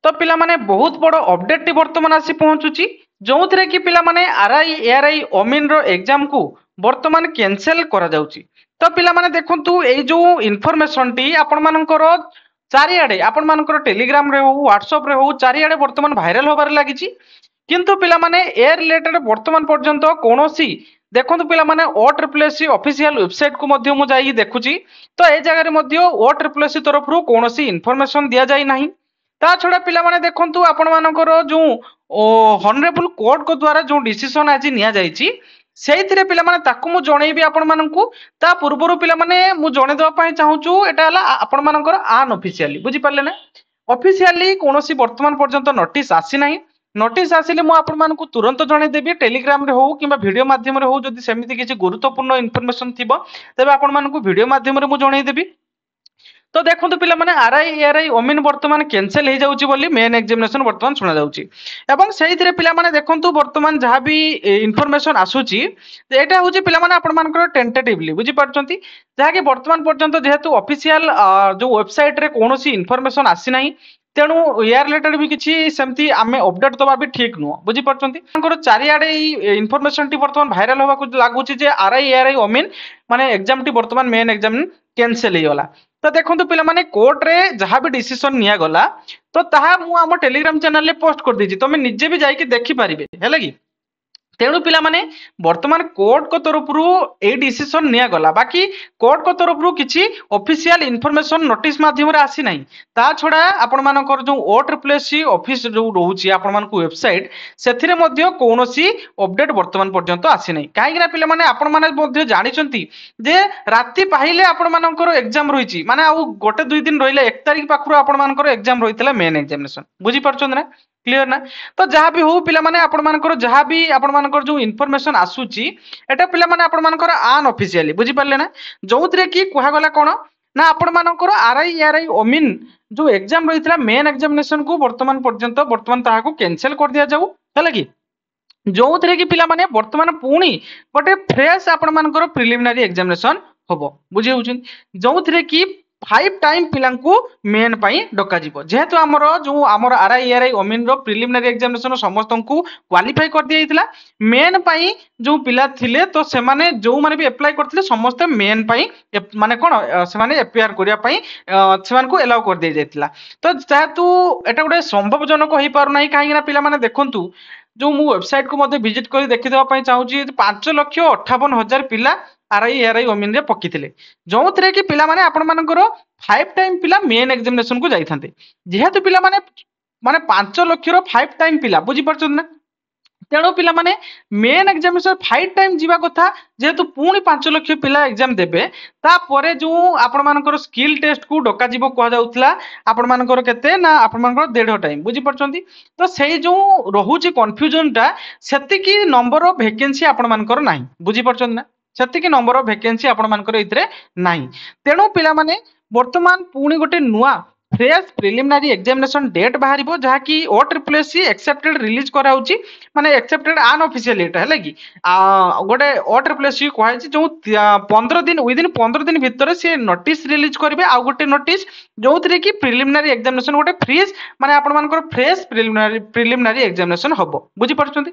तो पिला माने बहुत बड़ अपडेट टी वर्तमान आसी पहुंचुची जो थे कि पिला माने आरआई एआरआई अमीन रो एग्जाम को वर्तमान कैंसिल करा जाउची। तो पिला माने देखंतु ए जो इन्फॉर्मेशन टी आपण मानकर चारिआडे आपण मानकर टेलीग्राम रे हो व्हाट्सएप रे हो चारिआडे वर्तमान भाइराल होबार लागिची किंतु पिला माने ए रिलेटेड वर्तमान पर्यंत कोनोसी देखो पिला माने OSSC ऑफिशियल वेबसाइट को मध्य मु जाई देखुची तो ए जगह रे मध्य OSSC तरफ रु कोनोसी इन्फॉर्मेशन दिया जाई नाही। ता छडा पिला माने देखंतु आपण मानकर जो हॉनरेबल कोर्ट को द्वारा जो डिसीजन आज निया जाईची सेइथिरे पिला माने ताकू मु जणेबी आपण माननकू ता पूर्वरु पिला माने मु जणे दवा पई चाहूचू एटा हला आपण मानकर आन ऑफिशियली बुझी पारले ना ऑफिशियली कोनोसी वर्तमान पर्यंत नोटिस आसी नाही। नोटिस आसिले मु आपण मानकू तुरंत जणे देबी टेलीग्राम रे हो किबा वीडियो माध्यम रे हो जदि सेमिति किछि गुरुत्वपूर्ण इन्फॉर्मेशन थिबो तबे आपण मानकू वीडियो माध्यम रे मु जणे देबी। तो देखो पिला माने आरआई एआरआई ओमिन वर्तमान कैंसिल हो जाउची बोली मेन एग्जामिनेशन वर्तमान सुना जाउची एवं सेहि थिरे पिला माने देखंतु वर्तमान जहां भी इन्फॉर्मेशन आसुची एटा होची पिला माने आपण मानकर टेंटेटिवली बुझी पारचंती जहा कि वर्तमान पर्यंत जेहेतु ऑफिशियल जो वेबसाइट रे कोनोसी इन्फॉर्मेशन आसी नाही तेणु या रिलेटेड भी किसी सेमती आमे अपडेट दबा भी ठीक नुह बुझी पारचंती चारिआडे इन्फॉर्मेशन टी वर्तमान भाइराल होबा को लागुची जे आरआई एआरआई ओमिन माने एग्जाम टी वर्तमान मेन एग्जाम कैंसिल हो गला। तो देखो पिला माने कोर्ट रे जहां भी डिसीजन निया गला तो ताहा मु हम टेलीग्राम चैनल रे पोस्ट कर दीची तमे निजे भी जाई कि देखि पारिबे हैला कि तेणु पिला माने वर्तमान कोर्ट को तरफ रु ए डिसीजन निया गला बाकी कोर्ट को तरफ रु किछि ऑफिशियल इन्फॉर्मेशन नोटिस माध्यम रे आसी नाही। ता छडा आपण मानकर जो OSSC ऑफिस जो रहउची आपण मानकु वेबसाइट सेथिरे मध्ये कोनोसी अपडेट वर्तमान पर्यंत आसी नाही काहे कि पिला माने आपण माने मध्ये जानिचंती जे राति पाहिले आपण मानकर एग्जाम रहिची माने आ गोटे दुई दिन रहिले 1 तारिख पाखरु आपण मानकर एग्जाम रहितला मेन एग्जामिनेशन बुझी परछन ना क्लियर ना। तो जहाँ भी हो पिला माने आपण मानकर जहाँ भी आपण मानकर जो इन्फॉर्मेशन आसुची एटा पिला माने आपण मानकर आन ऑफिशियली बुझी पारले ना जोथरे कि कुहा गला कोन ना आपण मानकर आरआई एआरआई ओमिन जो एग्जाम रहितला मेन एग्जामिनेशन को वर्तमान पर्यंत वर्तमान ताहा को कैंसिल कर दिया जाऊ हला कि जो थे कि पिला माने वर्तमान पुणी गोटे फ्रेश आपण मानकर प्रिलिमिनरी एग्जामिनेशन हबो बुझी होउछन जो थे कि 5 टाइम पिलांकु मेन पाई डका जीवो जेहेतु हमर जो हमर आरआई एआरआई ओमिन रो प्रिलिमिनरी एग्जामिनेशन समस्तंकु क्वालिफाई कर दिया हितला मेन पाई जो पिला थिले तो से माने जो माने भी अप्लाई करथिले समस्त मेन पाई माने कोन से माने एपीआर करिया पाई से मान को एलाउ कर दिया जायतिला। तो जेहेतु एटा गोटे संभवजनक होई पारु नाही काहे ना पिला माने देखंतु जो मु वेबसाइट को मध्ये विजिट करी देखि देबा पई चाहूची 5,58,000 पिला आरआई एआरआई ओमिन रे पकिथिले जो थे कि पिला माने आपण मानकर 5 टाइम पिला मेन एग्जामिनेशन को जाइथांते जेहेतु पिला माने माने 5 लाख रो 5 टाइम पिला बुझी परछन ना तेणु पिला माने मेन एग्जामिनेशन 5 टाइम जीवा कथा जेहेतु पुणी 5 लाख पिला एग्जाम देबे ता परे जो आपण मानकर स्किल टेस्ट को डका जीवो कहा जाउतला आपण मानकर केते ना आपण मानकर 1.5 टाइम बुझी परछंती। तो सेही जो रहुची कंफ्यूजन टा सेति की नंबर ऑफ वैकेंसी आपण मानकर नाही बुझी परछन ना सेति नंबर ऑफ वैकेंसी आपण मानकर इतरे नाही तेणु पिला माने वर्तमान पुणी गोटे नुआ फ्रेश प्रिलिमिनरी एग्जामिनेशन डेट बाहरिबो जहा कि OSSC एक्सेप्टेड रिलीज कराउची माने एक्सेप्टेड आन ऑफिशियल एटा हैला कि गोटे OSSC कहै छि जो 15 दिन विदिन 15 दिन भितर से नोटिस रिलीज करबे आ गोटे नोटिस जो थरे कि प्रिलिमिनरी एग्जामिनेशन गोटे फ्रीज माने आपण मानकर फ्रेश प्रिलिमिनरी एग्जामिनेशन हबो बुझी परछंती।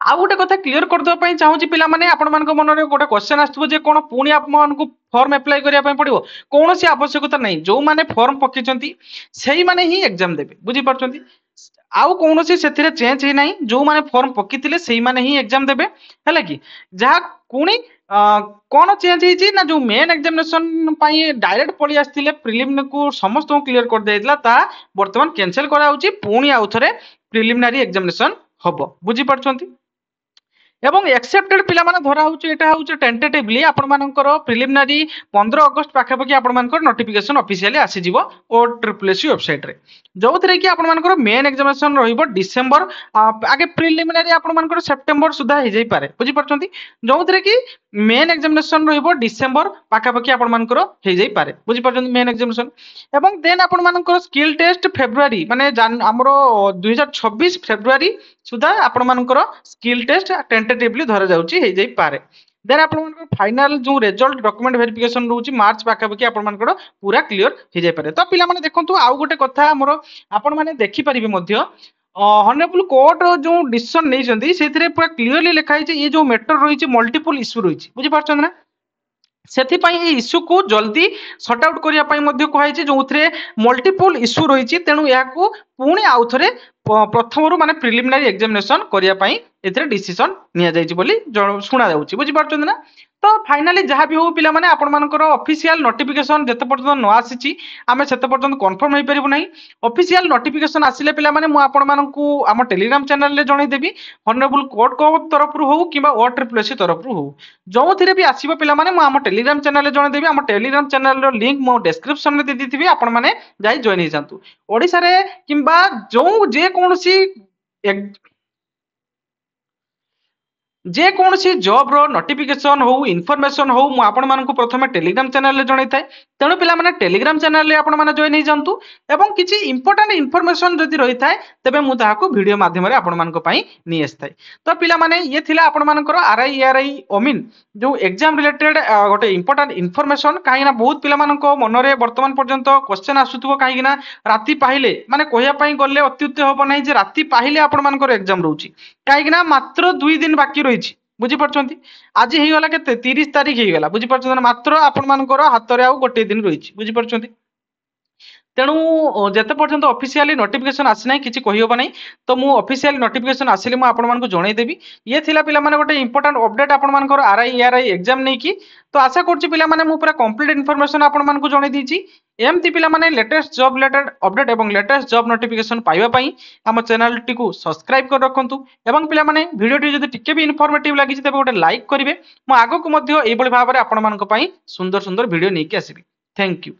आ गोटे कथा क्लियर कर दो पई चाहूची पिला माने आपण मान मन रे गोटे क्वेश्चन आस्तबो जे कोन पुणी आपण को फॉर्म अप्लाई करिया पई पड़िबो कोनोसी आवश्यकता नहीं जो माने फॉर्म पकिचंती सेही माने ही एग्जाम देबे बुझी परचंती आउ कोनोसी सेथिरे चेंज ही नहीं जो माने फॉर्म पकिथिले सेही माने ही एग्जाम देबे हैला कि जहा कुणी कोन चेंज हिची ना जो मेन एग्जामिनेशन पई डायरेक्ट पळी आस्तिले प्रिलिमिनरी को समस्त को क्लियर कर देइतला ता वर्तमान कैंसिल करा होची पुणी आउ थरे प्रिलिमिनरी एग्जामिनेशन हबो बुझी परचंती। एवं एक्सेप्टेड पिला माने धरा होची एटा होची टेंटेटिवली आपण मानकर प्रिलिमिनरी 15 अगस्त पाखापाखि आपण मानकर नोटिफिकेशन ऑफिशियली आसी जीवो OSSC वेबसाइट रे जो थे कि आपण मानकर मेन एग्जामिनेशन रहिबो डिसेंबर आगे प्रिलिमिनरी आपण मानकर सेप्टेम्बर सुधा हे जाई पारे बुझी परचंती जो थे कि मेन एग्जामिनेशन रहिबो डिसेंबर पाखापाखि आपण मानकर हे जाई पारे बुझी परचंती मेन एग्जामिनेशन एवं देन आपण मानकर स्किल टेस्ट फेब्रुआरी माने हमरो 2026 फेब्रुआरी सुधा आपण मानकर स्किल टेस्ट टेंटेटिवली धरा जाउची हे जाई पारे। देन आपन फाइनल जो रिजल्ट डॉक्यूमेंट वेरिफिकेशन रोची मार्च पाखापाखि आपन पूरा क्लियर हो जाय पारे। तो पिला माने देखंतु आउ गोटे कथा हमर आपन माने देखि परिबे मध्य हॉनरेबल कोर्ट जो डिसीजन नै जंदी सेथिरे पूरा क्लियरली लिखा है ये जो मैटर रही मल्टीपल इश्यू रही बुझी पारछन ना ସେଥିପାଇଁ এই ଇସ୍ୟୁକୁ ଜଲ୍ଦି ସର୍ଟ ଆଉଟ୍ କରିବା ପାଇଁ ମଧ୍ୟ କୁହାଯାଇଛି ଯେଉଁଥିରେ ମଲ୍ଟିପୁଲ ଇସ୍ୟୁ ରହିଛି ତେଣୁ ଏହାକୁ ପୁଣି ଆଉଥରେ ପ୍ରଥମରୁ ମାନେ ପ୍ରିଲିମିନାରୀ ଏକ୍ସାମିନେସନ କରିବା ପାଇଁ ଏଥିରେ ଡିସିସନ ନିଆଯାଇଛି ବୋଲି ଶୁଣା ଯାଉଛି ବୁଝିପାରୁଛନ୍ତି ନା ତ ଫାଇନାଲି ଯାହା ବି ହଉ ପିଲାମାନେ ଆପଣମାନଙ୍କର ଅଫିସିଆଲ ନୋଟିଫିକେସନ ଯେତେ ପର୍ଯ୍ୟନ୍ତ ନ ଆସିଛି ଆମେ ସେତେ ପର୍ଯ୍ୟନ୍ତ କନଫର୍ମ ହେଇପାରିବୁ ନାହିଁ ଅଫିସିଆଲ ନୋଟିଫିକେସନ ଆସିଲେ ପିଲାମାନେ ମୁଁ ଆପଣମାନଙ୍କୁ ଆମ ଟେଲିଗ୍ରାମ ଚ୍ୟାନେଲରେ ଜଣେଇଦେବି ହନରେବୁଲ କୋର୍ଟଙ୍କ ତରଫରୁ ହଉ କିମ୍ବା OSSC ତରଫରୁ ହଉ ଯୋଉଥିରେ ବି ଆସିବ ପିଲାମାନେ ମୁଁ ଆମ ଟେଲିଗ୍ରାମ ଚ୍ୟାନେଲରେ ଜଣେଇଦେବି ଆମ ଟେଲିଗ୍ରାମ ଚ୍ୟାନେଲର ଲିଙ୍କ ମୁଁ ଡେସ୍କ୍ରିପସନରେ ଦେଇଥିବି ଆପଣମାନେ ଯାଇ ଜଏନ୍ ହେଇଯାଆନ୍ତୁ ଓଡ଼ିଶାରେ କିମ୍ବା ଯୋଉ ଯେକୌଣସି ଯେକୌଣସି ଜବ୍ର ନୋଟିଫିକେସନ ହଉ ଇନଫର୍ମେସନ ହଉ ମୁଁ ଆପଣମାନଙ୍କୁ ପ୍ରଥମେ ଟେଲିଗ୍ରାମ ଚ୍ୟାନେଲରେ ଜଣାଇଥାଏ ତେଣୁ ପିଲାମାନେ ଟେଲିଗ୍ରାମ ଚ୍ୟାନେଲରେ ଆପଣମାନେ ଜଏନ୍ ହେଇଯାଆନ୍ତୁ ଏବଂ କିଛି ଇମ୍ପୋର୍ଟାଣ୍ଟ ଇନଫର୍ମେସନ ଯଦି ରହିଥାଏ ତେବେ ମୁଁ ତାହାକୁ ଭିଡ଼ିଓ ମାଧ୍ୟମରେ ଆପଣମାନଙ୍କ ପାଇଁ ନେଇ ଆସିଥାଏ ତ ପିଲାମାନେ ଇଏ ଥିଲା ଆପଣମାନଙ୍କର ଆର୍ଆଇ ଏଆର୍ଆଇ ଅମିନ ଯୋଉ ଏକ୍ଜାମ ରିଲେଟେଡ୍ ଗୋଟେ ଇମ୍ପୋର୍ଟାଣ୍ଟ ଇନଫର୍ମେସନ କାହିଁକିନା ବହୁତ ପିଲାମାନଙ୍କ ମନରେ ବର୍ତ୍ତମାନ ପର୍ଯ୍ୟନ୍ତ କ୍ୱେଶ୍ଚନ ଆସୁଥିବ କାହିଁକିନା ରାତି ପାହିଲେ ମାନେ କହିବା ପାଇଁ ଗଲେ ଅତ୍ୟୁକ୍ତି ହବ ନାହିଁ ଯେ ରାତି ପାହିଲେ ଆପଣମାନଙ୍କର ଏକ୍ଜାମ ରହୁଛି କାହିଁକିନା ମାତ୍ର 2 ଦିନ ବାକି ରହିଛି ବୁଝିପାରୁଛନ୍ତି ଆଜି ହେଇଗଲା କେତେ 30 ତାରିଖ ହେଇଗଲା ବୁଝିପାରୁଛନ୍ତି ମାତ୍ର ଆପଣମାନଙ୍କର ହାତରେ ଆଉ ଗୋଟିଏ ଦିନ ରହିଛି ବୁଝିପାରୁଛନ୍ତି ତେଣୁ ଯେତେ ପର୍ଯ୍ୟନ୍ତ ଅଫିସିଆଲି ନୋଟିଫିକେସନ ଆସିନାହିଁ କିଛି କହିହେବ ନାହିଁ ତ ମୁଁ ଅଫିସିଆଲି ନୋଟିଫିକେସନ ଆସିଲେ ମୁଁ ଆପଣମାନଙ୍କୁ ଜଣେଇଦେବି ଇଏ ଥିଲା ପିଲାମାନେ ଗୋଟେ ଇମ୍ପୋର୍ଟାଣ୍ଟ ଅପଡେଟ୍ ଆପଣମାନଙ୍କର ଆର୍ଆଇ ଏଆର୍ଆଇ ଏକ୍ଜାମ ନେଇକି ତ ଆଶା କରୁଛି ପିଲାମାନେ ମୁଁ ପୁରା କମ୍ପ୍ଲିଟ ଇନଫର୍ମେସନ ଆପଣମାନଙ୍କୁ ଜଣେଇ ଦେଇଛି ଏମିତି ପିଲାମାନେ ଲେଟେଷ୍ଟ ଜବ୍ ରିଲେଟେଡ୍ ଅପଡେଟ୍ ଏବଂ ଲେଟେଷ୍ଟ ଜବ୍ ନୋଟିଫିକେସନ ପାଇବା ପାଇଁ ଆମ ଚ୍ୟାନେଲଟିକୁ ସବସ୍କ୍ରାଇବ କରି ରଖନ୍ତୁ ଏବଂ ପିଲାମାନେ ଭିଡ଼ିଓଟି ଯଦି ଟିକେ ବି ଇନଫର୍ମେଟିଭ ଲାଗିଛି ତେବେ ଗୋଟେ ଲାଇକ୍ କରିବେ ମୁଁ ଆଗକୁ ମଧ୍ୟ ଏଇଭଳି ଭାବରେ ଆପଣମାନଙ୍କ ପାଇଁ ସୁନ୍ଦର ସୁନ୍ଦର ଭିଡ଼ିଓ ନେଇକି ଆସିବି ଥ୍ୟାଙ୍କ ୟୁ।